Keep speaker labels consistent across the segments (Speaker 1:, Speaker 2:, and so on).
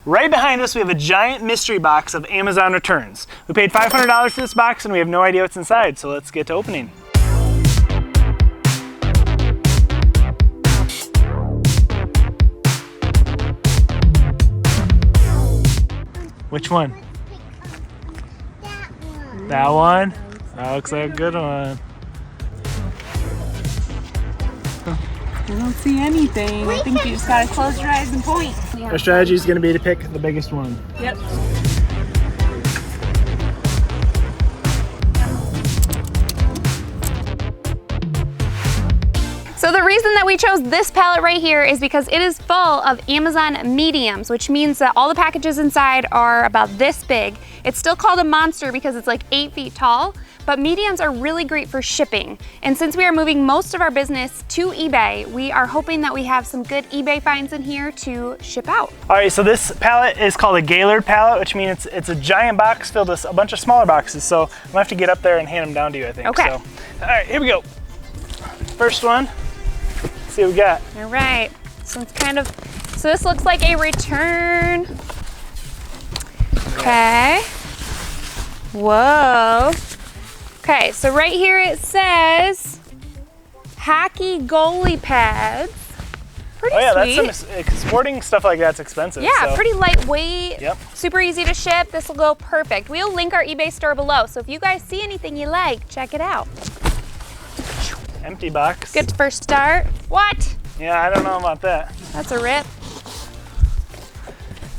Speaker 1: Right behind us, we have a giant mystery box of Amazon returns. We paid $500 for this box and we have no idea what's inside, so let's get to opening. Which one? That one? That looks like a good one.
Speaker 2: I don't see anything. I think you just gotta close your eyes and point.
Speaker 1: Our strategy is going to be to pick the biggest one.
Speaker 2: Yep.
Speaker 3: So the reason that we chose this pallet right here is because it is full of Amazon mediums, which means that all the packages inside are about this big. It's still called a monster because it's like 8 feet tall, but mediums are really great for shipping. And since we are moving most of our business to eBay, we are hoping that we have some good eBay finds in here to ship out.
Speaker 1: All right, so this pallet is called a Gaylord pallet, which means it's a giant box filled with a bunch of smaller boxes. So I'm gonna have to get up there and hand them down to you, I think.
Speaker 3: Okay.
Speaker 1: So, all right, here we go. First one. Let's see what we got.
Speaker 3: All right, so this looks like a return. Okay. Whoa. Okay, so right here it says hockey goalie pads. Pretty sweet.
Speaker 1: That's some sporting stuff like that's expensive.
Speaker 3: Yeah,
Speaker 1: so.
Speaker 3: pretty lightweight.
Speaker 1: Yep.
Speaker 3: Super easy to ship. This will go perfect. We'll link our eBay store below, so if you guys see anything you like, check it out.
Speaker 1: Empty box.
Speaker 3: Good first start. What?
Speaker 1: Yeah, I don't know about that.
Speaker 3: That's a rip.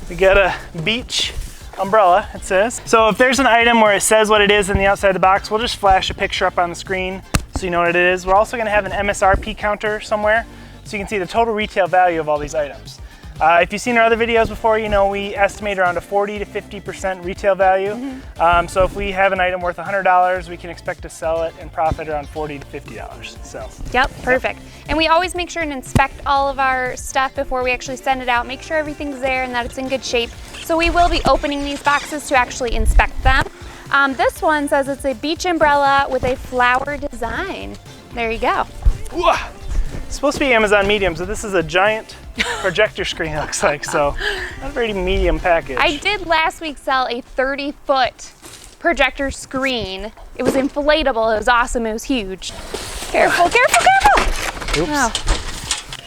Speaker 1: We got a beach umbrella, it says. So if there's an item where it says what it is in the outside of the box, we'll just flash a picture up on the screen so you know what it is. We're also gonna have an MSRP counter somewhere so you can see the total retail value of all these items. If you've seen our other videos before, you know we estimate around a 40 to 50% retail value. So if we have an item worth $100, we can expect to sell it and profit around $40 to $50. So.
Speaker 3: Yep, perfect. And we always make sure and inspect all of our stuff before we actually send it out, make sure everything's there and that it's in good shape. So we will be opening these boxes to actually inspect them. This one says it's a beach umbrella with a flower design. There you go.
Speaker 1: Ooh, it's supposed to be Amazon mediums, but this is a giant projector screen, it looks like, so not a very medium package.
Speaker 3: I did last week sell a 30-foot projector screen. It was inflatable, it was awesome, it was huge. Careful, careful, careful!
Speaker 1: Oops.
Speaker 3: Wow.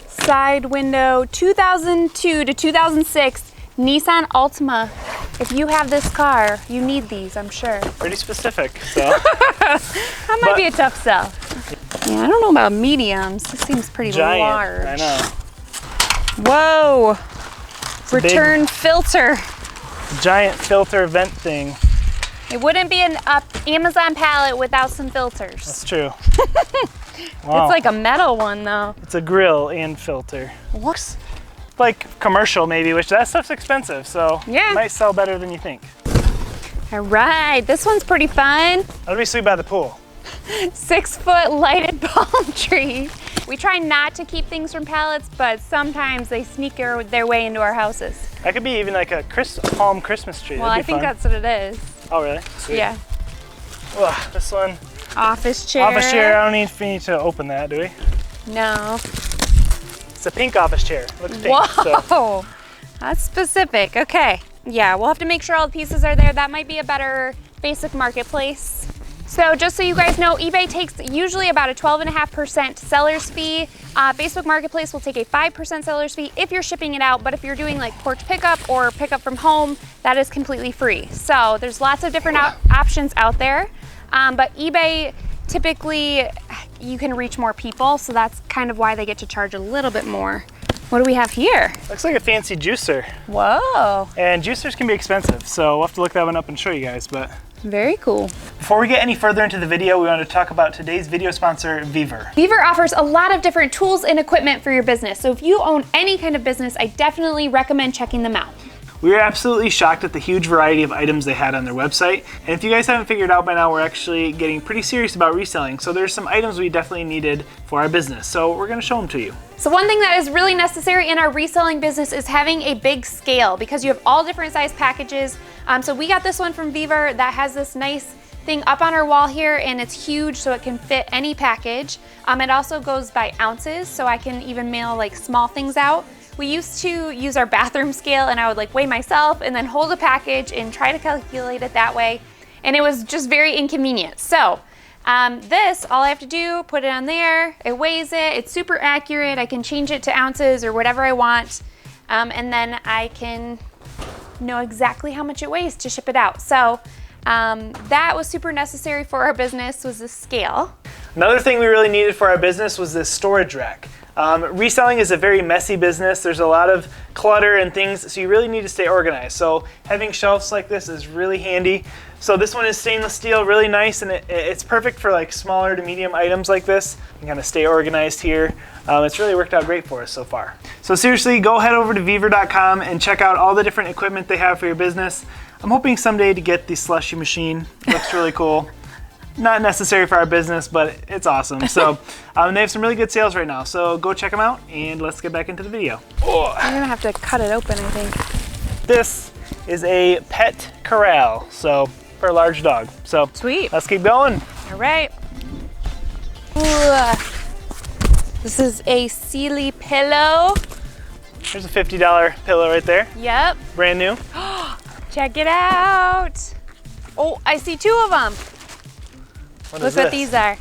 Speaker 3: Side window, 2002 to 2006 Nissan Altima. If you have this car, you need these, I'm sure.
Speaker 1: Pretty specific, so.
Speaker 3: That might be a tough sell. Yeah, I don't know about mediums. This seems pretty
Speaker 1: Giant,
Speaker 3: large.
Speaker 1: I know.
Speaker 3: Whoa! Return filter.
Speaker 1: Giant filter vent thing.
Speaker 3: It wouldn't be an Amazon pallet without some filters.
Speaker 1: That's true.
Speaker 3: It's
Speaker 1: Wow.
Speaker 3: like a metal one though.
Speaker 1: It's a grill and filter.
Speaker 3: Looks
Speaker 1: like commercial maybe, which that stuff's expensive, so
Speaker 3: yeah.
Speaker 1: It might sell better than you think.
Speaker 3: All right, this one's pretty fun.
Speaker 1: That'll be sweet by the pool.
Speaker 3: 6-foot lighted palm tree. We try not to keep things from pallets, but sometimes they sneak their way into our houses.
Speaker 1: That could be even like a palm Christmas tree.
Speaker 3: Well, I think that's what it is.
Speaker 1: Oh, really? Sweet.
Speaker 3: Yeah.
Speaker 1: Ugh, this one.
Speaker 3: Office chair.
Speaker 1: Office chair. I don't need to open that, do we?
Speaker 3: No.
Speaker 1: It's a pink office chair. Looks pink.
Speaker 3: Whoa,
Speaker 1: so.
Speaker 3: That's specific. Okay. Yeah, we'll have to make sure all the pieces are there. That might be a better basic marketplace. So just so you guys know, eBay takes usually about a 12.5% seller's fee. Facebook Marketplace will take a 5% seller's fee if you're shipping it out, but if you're doing like porch pickup or pickup from home, that is completely free. So there's lots of different options out there, but eBay typically you can reach more people, so that's kind of why they get to charge a little bit more. What do we have here?
Speaker 1: Looks like a fancy juicer.
Speaker 3: Whoa.
Speaker 1: And juicers can be expensive, so we'll have to look that one up and show you guys. But
Speaker 3: very cool.
Speaker 1: Before we get any further into the video, we want to talk about today's video sponsor, Veaver.
Speaker 3: Veaver offers a lot of different tools and equipment for your business. So if you own any kind of business, I definitely recommend checking them out.
Speaker 1: We were absolutely shocked at the huge variety of items they had on their website. And if you guys haven't figured out by now, we're actually getting pretty serious about reselling. So there's some items we definitely needed for our business. So we're gonna show them to you.
Speaker 3: So one thing that is really necessary in our reselling business is having a big scale because you have all different size packages. So we got this one from Veaver that has this nice thing up on our wall here, and it's huge so it can fit any package. It also goes by ounces, so I can even mail like small things out. We used to use our bathroom scale and I would like weigh myself and then hold a package and try to calculate it that way. And it was just very inconvenient. So this, all I have to do, put it on there, it weighs it, it's super accurate. I can change it to ounces or whatever I want. And then I can know exactly how much it weighs to ship it out. So that was super necessary for our business, was this scale.
Speaker 1: Another thing we really needed for our business was this storage rack. Reselling is a very messy business. There's a lot of clutter and things, so you really need to stay organized. So having shelves like this is really handy. So this one is stainless steel, really nice, and it's perfect for like smaller to medium items like this. You can kind of stay organized here. It's really worked out great for us so far. So seriously, go head over to Vevor.com and check out all the different equipment they have for your business. I'm hoping someday to get the slushy machine. Looks really cool. Not necessary for our business, but it's awesome. So they have some really good sales right now. So go check them out and let's get back into the video.
Speaker 3: Oh. I'm gonna have to cut it open, I think.
Speaker 1: This is a pet corral, so for a large dog. So
Speaker 3: sweet.
Speaker 1: Let's keep going.
Speaker 3: All right. Ooh. This is a Sealy pillow.
Speaker 1: There's a $50 pillow right there.
Speaker 3: Yep.
Speaker 1: Brand new.
Speaker 3: Check it out. Oh, I see two of them. Look what these are.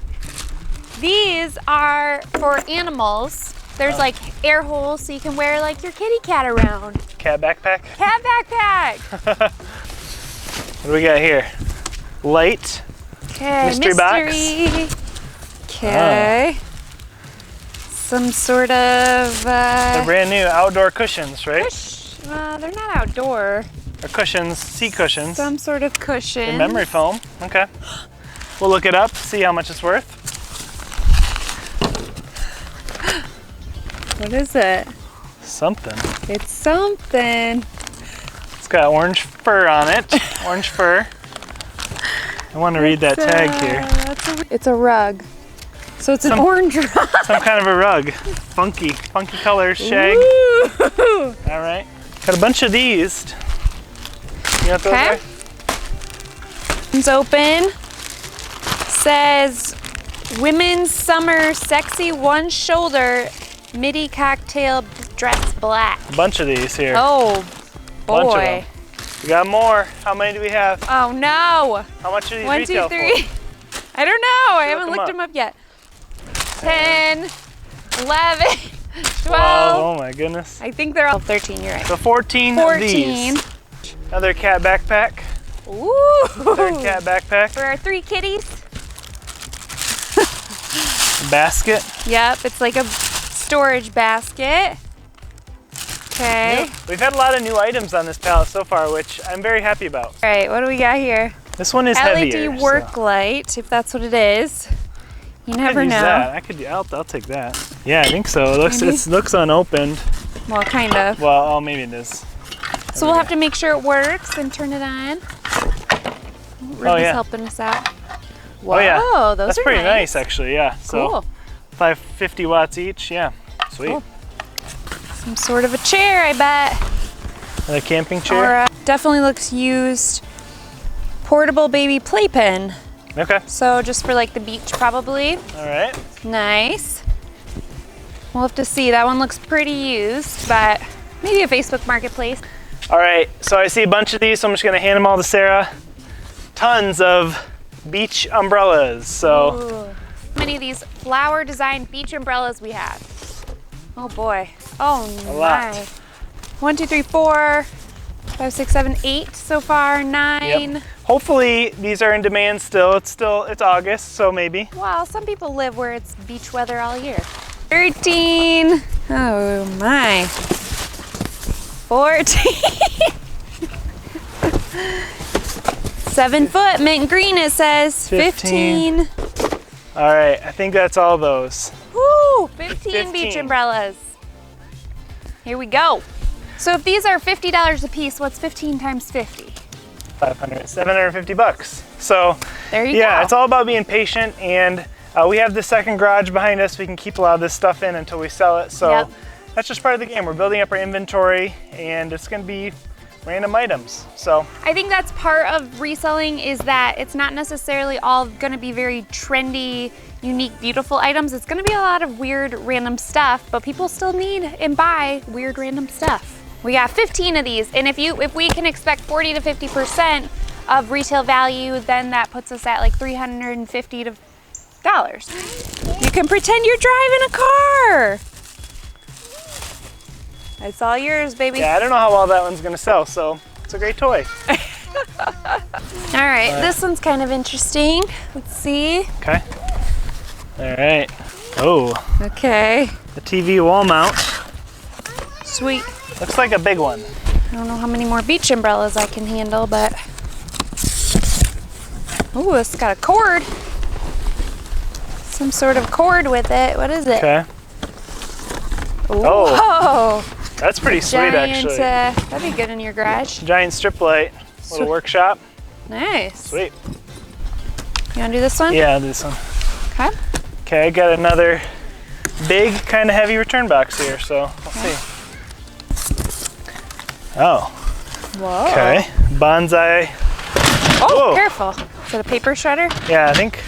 Speaker 3: These are for animals. There's like air holes so you can wear like your kitty cat around.
Speaker 1: Cat backpack?
Speaker 3: Cat backpack.
Speaker 1: What do we got here? Light.
Speaker 3: Okay,
Speaker 1: mystery box.
Speaker 3: Okay. Some sort of...
Speaker 1: They're brand new outdoor cushions, right?
Speaker 3: They're not outdoor.
Speaker 1: Or cushions, seat cushions.
Speaker 3: Some sort of cushion.
Speaker 1: And memory foam, okay. We'll look it up, see how much it's worth.
Speaker 3: What is it?
Speaker 1: Something.
Speaker 3: It's something.
Speaker 1: It's got orange fur on it. Orange fur. I want to read that tag here.
Speaker 3: It's a rug. So it's an orange rug.
Speaker 1: Some kind of a rug. Funky colors, shag.
Speaker 3: Ooh.
Speaker 1: All right. Got a bunch of these. You know what those are?
Speaker 3: It's open. Says women's summer sexy one shoulder midi cocktail dress black.
Speaker 1: A bunch of these here.
Speaker 3: Oh boy.
Speaker 1: Bunch of them. We got more. How many do we have?
Speaker 3: Oh no.
Speaker 1: How much are these
Speaker 3: 1,
Speaker 1: retail
Speaker 3: 2, 3.
Speaker 1: for?
Speaker 3: I don't know. I haven't looked them up yet. 10, 11, 12.
Speaker 1: Oh my goodness.
Speaker 3: I think they're all 13, you're right.
Speaker 1: So 14 of these. Another cat backpack.
Speaker 3: Ooh.
Speaker 1: Third cat backpack.
Speaker 3: For our 3 kitties.
Speaker 1: Basket.
Speaker 3: Yep, it's like a storage basket. Okay.
Speaker 1: Yep. We've had a lot of new items on this pallet so far, which I'm very happy about.
Speaker 3: All right, what do we got here?
Speaker 1: This one is
Speaker 3: LED
Speaker 1: heavier.
Speaker 3: work light, if that's what it is. You never know.
Speaker 1: I'll take that. Yeah, I think so. It looks unopened.
Speaker 3: Well, kind of.
Speaker 1: Well, maybe it is.
Speaker 3: So we'll have to make sure it works and turn it on. Ruby's helping us out. Whoa,
Speaker 1: oh yeah,
Speaker 3: those
Speaker 1: that's
Speaker 3: are
Speaker 1: pretty nice actually. Yeah. So
Speaker 3: cool.
Speaker 1: 550 watts each. Yeah. Sweet.
Speaker 3: Cool. Some sort of a chair, I bet.
Speaker 1: Another camping chair.
Speaker 3: Or definitely looks used. Portable baby playpen.
Speaker 1: Okay.
Speaker 3: So just for like the beach probably.
Speaker 1: All right.
Speaker 3: Nice. We'll have to see. That one looks pretty used, but maybe a Facebook Marketplace.
Speaker 1: All right. So I see a bunch of these, so I'm just gonna hand them all to Sarah. Tons of beach umbrellas. So.
Speaker 3: Ooh. How many of these flower designed beach umbrellas we have? Oh boy. Oh
Speaker 1: a lot.
Speaker 3: 1, 2, 3, 4, 5, 6, 7, 8 so far. 9.
Speaker 1: Yep. Hopefully these are in demand still. It's August, so maybe.
Speaker 3: Well, some people live where it's beach weather all year. 13. Oh my. 14. 7 foot mint green it says. 15.
Speaker 1: All right, I think that's all those.
Speaker 3: Woo! 15 beach umbrellas. Here we go. So if these are $50 a piece, what's 15 times 50?
Speaker 1: 500, 750 bucks. So
Speaker 3: there you go.
Speaker 1: Yeah, it's all about being patient, and we have the second garage behind us. We can keep a lot of this stuff in until we sell it. So that's just part of the game. We're building up our inventory, and it's gonna be random items. So
Speaker 3: I think that's part of reselling, is that it's not necessarily all gonna be very trendy, unique, beautiful items. It's gonna be a lot of weird, random stuff, but people still need and buy weird, random stuff. We got 15 of these, and if we can expect 40 to 50% of retail value, then that puts us at like $350. You can pretend you're driving a car. It's all yours, baby.
Speaker 1: Yeah, I don't know how well that one's gonna sell, so it's a great toy.
Speaker 3: All right, this one's kind of interesting. Let's see.
Speaker 1: Okay. All right. Oh.
Speaker 3: Okay.
Speaker 1: The TV wall mount.
Speaker 3: Sweet.
Speaker 1: Looks like a big one.
Speaker 3: I don't know how many more beach umbrellas I can handle, but. Ooh, it's got a cord. Some sort of cord with it. What is it?
Speaker 1: Okay.
Speaker 3: Oh.
Speaker 1: That's pretty sweet, actually.
Speaker 3: That'd be good in your garage.
Speaker 1: Giant strip light. Little workshop.
Speaker 3: Nice.
Speaker 1: Sweet.
Speaker 3: You wanna do this one?
Speaker 1: Yeah, this one.
Speaker 3: Okay.
Speaker 1: Okay, I got another big, kind of heavy return box here, so let's see. Oh.
Speaker 3: Whoa.
Speaker 1: Okay. Bonsai.
Speaker 3: Oh,
Speaker 1: Whoa.
Speaker 3: careful. Is it a paper shredder?
Speaker 1: Yeah, I think.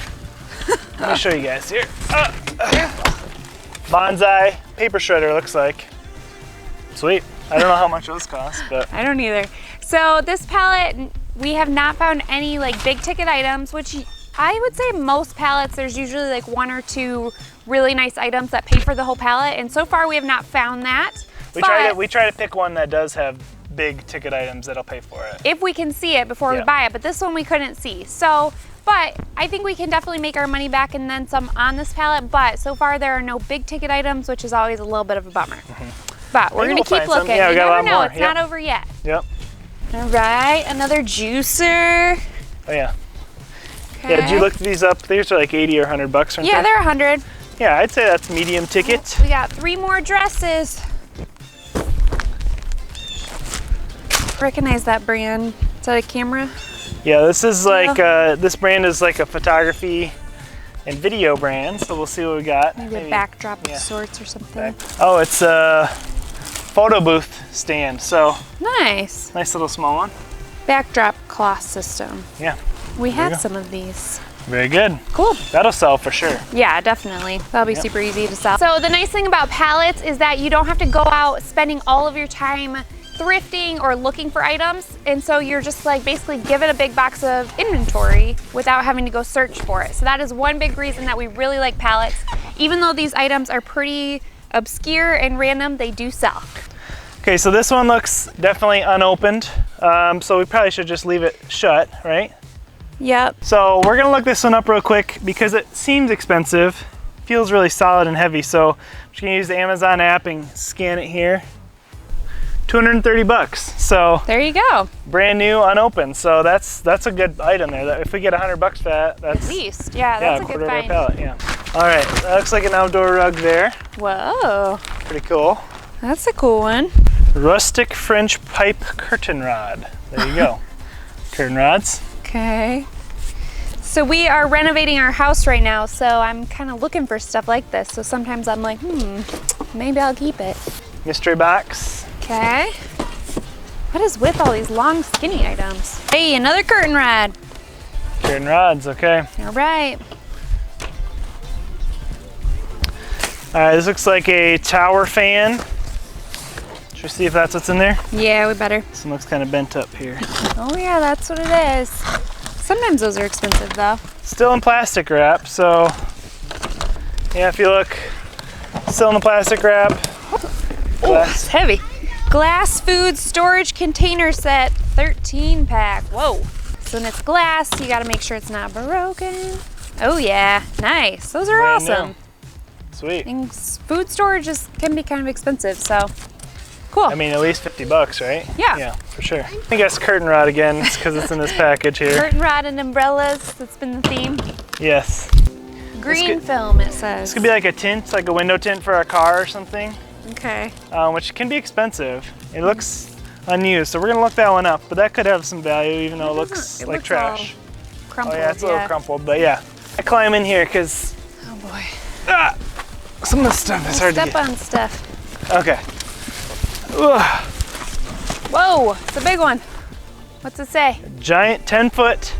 Speaker 1: Let me show you guys here. Bonsai paper shredder looks like. Sweet. I don't know how much those cost, but.
Speaker 3: I don't either. So this pallet, we have not found any like big ticket items, which I would say most pallets, there's usually like 1 or 2 really nice items that pay for the whole pallet. And so far we have not found that.
Speaker 1: We try to pick one that does have big ticket items that'll pay for it.
Speaker 3: If we can see it before we buy it, but this one we couldn't see. So, but I think we can definitely make our money back and then some on this pallet, but so far there are no big ticket items, which is always a little bit of a bummer. But we're gonna keep looking.
Speaker 1: Yeah,
Speaker 3: you never know, it's not over yet.
Speaker 1: Yep.
Speaker 3: All right, another juicer.
Speaker 1: Oh yeah.
Speaker 3: Okay.
Speaker 1: Yeah, did you look these up? These are like 80 or 100 bucks, aren't
Speaker 3: Yeah,
Speaker 1: they?
Speaker 3: they're 100.
Speaker 1: Yeah, I'd say that's medium ticket.
Speaker 3: We got 3 more dresses. Recognize that brand. Is that a camera?
Speaker 1: Yeah, this is like, this brand is like a photography and video brand, so we'll see what we got.
Speaker 3: Maybe a backdrop of sorts or something.
Speaker 1: Oh, it's a photo booth stand, so.
Speaker 3: Nice.
Speaker 1: Nice little small one.
Speaker 3: Backdrop cloth system.
Speaker 1: Yeah.
Speaker 3: We have some of these.
Speaker 1: Very good.
Speaker 3: Cool.
Speaker 1: That'll sell for sure.
Speaker 3: Yeah, definitely. That'll be super easy to sell. So the nice thing about pallets is that you don't have to go out spending all of your time thrifting or looking for items, and so you're just like basically given a big box of inventory without having to go search for it. So that is one big reason that we really like pallets. Even though these items are pretty obscure and random, they do sell.
Speaker 1: Okay, so this one looks definitely unopened, so we probably should just leave it shut, right?
Speaker 3: Yep.
Speaker 1: So we're gonna look this one up real quick because it seems expensive, feels really solid and heavy, so I'm just gonna use the Amazon app and scan it here. 230 bucks. So
Speaker 3: there you go.
Speaker 1: Brand new, unopened. So that's a good item there. That if we get 100 bucks for that, that's
Speaker 3: at least, yeah, that's a good find.
Speaker 1: Pallet, yeah. All right, that looks like an outdoor rug there.
Speaker 3: Whoa.
Speaker 1: Pretty cool.
Speaker 3: That's a cool one.
Speaker 1: Rustic French pipe curtain rod. There you go. Curtain rods.
Speaker 3: Okay. So we are renovating our house right now, so I'm kind of looking for stuff like this. So sometimes I'm like, maybe I'll keep it.
Speaker 1: Mystery box.
Speaker 3: Okay. What is with all these long, skinny items? Hey, another curtain rod.
Speaker 1: Curtain rods, okay.
Speaker 3: All right.
Speaker 1: All right, this looks like a tower fan. Should we see if that's what's in there?
Speaker 3: Yeah, we better.
Speaker 1: This one looks kind of bent up here.
Speaker 3: Oh yeah, that's what it is. Sometimes those are expensive though.
Speaker 1: Still in plastic wrap, so yeah, if you look, still in the plastic wrap.
Speaker 3: Oh, it's heavy. Glass food storage container set, 13 pack. Whoa. So when it's glass, you gotta make sure it's not broken. Oh yeah, nice. Those are
Speaker 1: Brand
Speaker 3: awesome.
Speaker 1: new. Sweet.
Speaker 3: And food storage can be kind of expensive, so cool.
Speaker 1: I mean, at least 50 bucks, right?
Speaker 3: Yeah.
Speaker 1: Yeah, for sure. I think that's curtain rod again. It's because it's in this package here.
Speaker 3: Curtain rod and umbrellas, that's been the theme.
Speaker 1: Yes.
Speaker 3: Green film, it says.
Speaker 1: This could be like a tint, like a window tint for a car or something.
Speaker 3: Okay.
Speaker 1: Which can be expensive. It looks unused, so we're gonna look that one up, but that could have some value even though it looks like trash.
Speaker 3: Crumpled,
Speaker 1: oh yeah, it's a little crumpled, but yeah. I climb in here because
Speaker 3: oh boy.
Speaker 1: Some of the stuff is hard to get.
Speaker 3: Step on stuff.
Speaker 1: Okay. Ugh.
Speaker 3: Whoa, it's a big one. What's it say?
Speaker 1: Giant 10-foot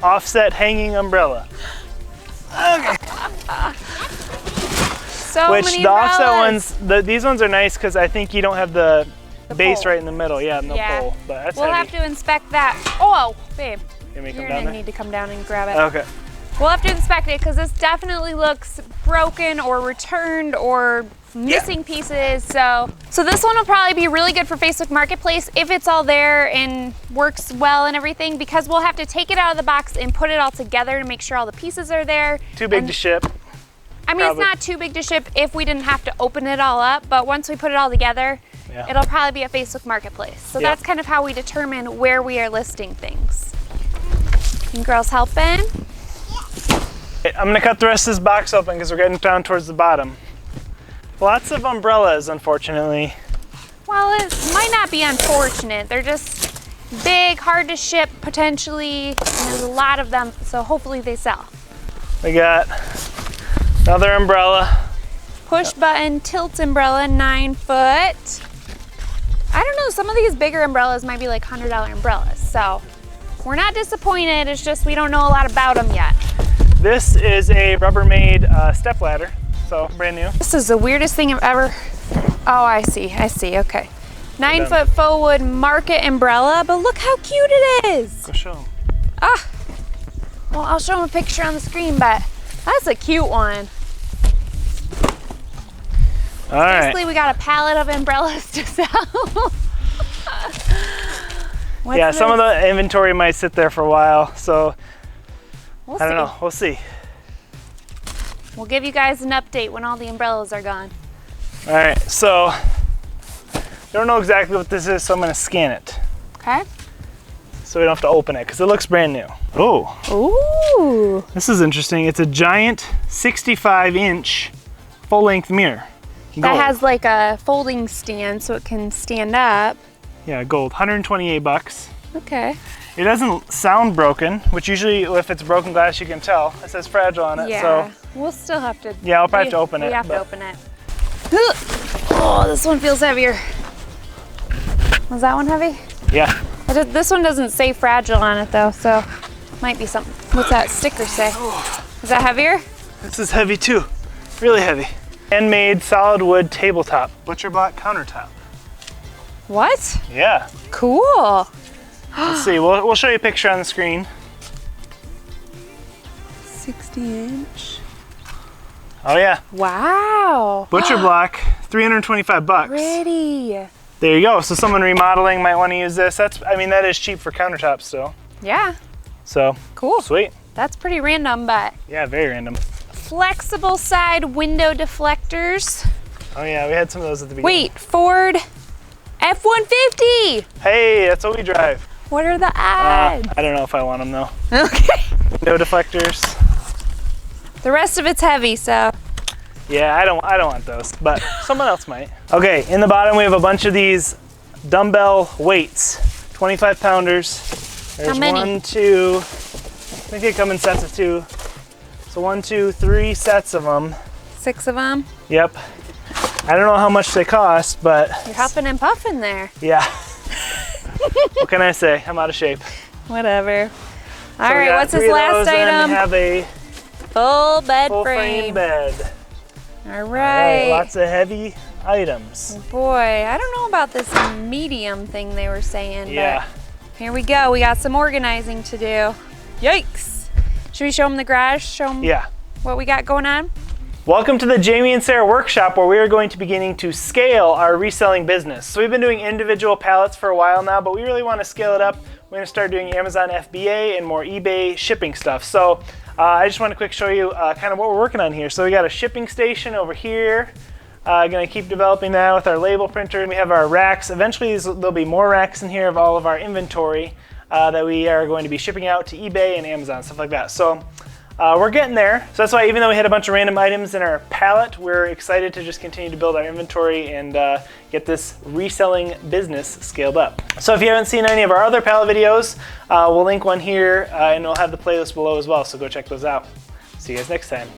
Speaker 1: offset hanging umbrella. Okay.
Speaker 3: So
Speaker 1: Which
Speaker 3: many
Speaker 1: the offset
Speaker 3: umbrellas.
Speaker 1: ones, these ones are nice because I think you don't have the base
Speaker 3: pole.
Speaker 1: right in the middle. Yeah, no pole. But that's
Speaker 3: We'll
Speaker 1: heavy.
Speaker 3: have to inspect that. Oh, babe.
Speaker 1: You want me to
Speaker 3: You're
Speaker 1: come down
Speaker 3: gonna
Speaker 1: there?
Speaker 3: need to come down and grab it.
Speaker 1: Okay.
Speaker 3: We'll have to inspect it because this definitely looks broken or returned or missing pieces. So this one will probably be really good for Facebook Marketplace if it's all there and works well and everything, because we'll have to take it out of the box and put it all together to make sure all the pieces are there.
Speaker 1: Too big to ship.
Speaker 3: I mean,
Speaker 1: Probably.
Speaker 3: it's not too big to ship if we didn't have to open it all up, but once we put it all together, it'll probably be a Facebook Marketplace. So that's kind of how we determine where we are listing things. You girls helping?
Speaker 1: I'm gonna cut the rest of this box open because we're getting down towards the bottom. Lots of umbrellas, unfortunately.
Speaker 3: Well, it might not be unfortunate. They're just big, hard to ship potentially, and there's a lot of them, so hopefully they sell.
Speaker 1: We got another umbrella.
Speaker 3: Push button tilt umbrella, 9 foot. I don't know, some of these bigger umbrellas might be like $100 umbrellas, so we're not disappointed. It's just we don't know a lot about them yet.
Speaker 1: This is a Rubbermaid step ladder, so brand new.
Speaker 3: This is the weirdest thing I've ever. Oh, I see, okay. 9 foot faux wood market umbrella, but look how cute it is.
Speaker 1: Go show them.
Speaker 3: Ah, well, I'll show them a picture on the screen, but that's a cute one.
Speaker 1: All right.
Speaker 3: Basically, we got a pallet of umbrellas to sell.
Speaker 1: Yeah, some of the inventory might sit there for a while, so
Speaker 3: We'll
Speaker 1: I don't
Speaker 3: see.
Speaker 1: know. We'll see.
Speaker 3: We'll give you guys an update when all the umbrellas are gone.
Speaker 1: All right, so I don't know exactly what this is, so I'm gonna scan it
Speaker 3: Okay.
Speaker 1: so we don't have to open it because it looks brand new. Oh,
Speaker 3: Ooh.
Speaker 1: this is interesting. It's a giant 65-inch full-length mirror.
Speaker 3: That
Speaker 1: Gold.
Speaker 3: has like a folding stand so it can stand up.
Speaker 1: Yeah, gold. 128 bucks.
Speaker 3: Okay.
Speaker 1: It doesn't sound broken, which usually if it's broken glass you can tell. It says fragile on it,
Speaker 3: Yeah.
Speaker 1: so
Speaker 3: We'll still have to.
Speaker 1: yeah, I'll probably have to open it.
Speaker 3: We have
Speaker 1: but-
Speaker 3: to open it. Oh, this one feels heavier. Was that one heavy?
Speaker 1: Yeah.
Speaker 3: This one doesn't say fragile on it though, so might be something. What's that sticker say? Is that heavier?
Speaker 1: This is heavy too. Really heavy. Handmade solid wood tabletop. Butcher block countertop.
Speaker 3: What?
Speaker 1: Yeah.
Speaker 3: Cool.
Speaker 1: Let's see. We'll show you a picture on the screen.
Speaker 2: 60-inch.
Speaker 1: Oh yeah.
Speaker 3: Wow.
Speaker 1: Butcher block, 325 bucks.
Speaker 3: Pretty.
Speaker 1: There you go. So someone remodeling might want to use this. I mean, that is cheap for countertops still.
Speaker 3: Yeah.
Speaker 1: So
Speaker 3: Cool.
Speaker 1: sweet.
Speaker 3: That's pretty random, but
Speaker 1: Yeah, very random.
Speaker 3: flexible side window deflectors.
Speaker 1: Oh yeah, we had some of those at the beginning.
Speaker 3: Wait, Ford F-150.
Speaker 1: Hey, that's what we drive.
Speaker 3: What are the odds?
Speaker 1: I don't know if I want them though.
Speaker 3: Okay.
Speaker 1: No deflectors.
Speaker 3: The rest of it's heavy, so.
Speaker 1: Yeah, I don't want those, but someone else might. Okay, in the bottom we have a bunch of these dumbbell weights, 25 pounders. There's
Speaker 3: How many?
Speaker 1: 1, 2, I think they come in sets of 2. So 1, 2, 3 sets of them.
Speaker 3: 6 of them.
Speaker 1: Yep. I don't know how much they cost, but
Speaker 3: You're huffing and puffing there.
Speaker 1: yeah. What can I say? I'm out of shape.
Speaker 3: Whatever. All
Speaker 1: So we
Speaker 3: right,
Speaker 1: got
Speaker 3: what's
Speaker 1: 3
Speaker 3: this
Speaker 1: of
Speaker 3: last
Speaker 1: those, and
Speaker 3: item?
Speaker 1: we have a
Speaker 3: Full bed
Speaker 1: full
Speaker 3: frame.
Speaker 1: frame bed.
Speaker 3: All
Speaker 1: All
Speaker 3: right.
Speaker 1: lots of heavy items.
Speaker 3: Boy, I don't know about this medium thing they were saying,
Speaker 1: Yeah.
Speaker 3: but here we go. We got some organizing to do. Yikes. Should we show them the garage? Show them
Speaker 1: Yeah.
Speaker 3: what we got going on?
Speaker 1: Welcome to the Jamie and Sarah workshop, where we are going to be beginning to scale our reselling business. So we've been doing individual pallets for a while now, but we really want to scale it up. We're going to start doing Amazon FBA and more eBay shipping stuff. So I just want to quick show you kind of what we're working on here. So we got a shipping station over here. Going to keep developing that with our label printer. We have our racks. Eventually there'll be more racks in here of all of our inventory that we are going to be shipping out to eBay and Amazon, stuff like that. So we're getting there. So that's why even though we had a bunch of random items in our pallet, we're excited to just continue to build our inventory and get this reselling business scaled up. So if you haven't seen any of our other pallet videos, we'll link one here and we'll have the playlist below as well. So go check those out. See you guys next time.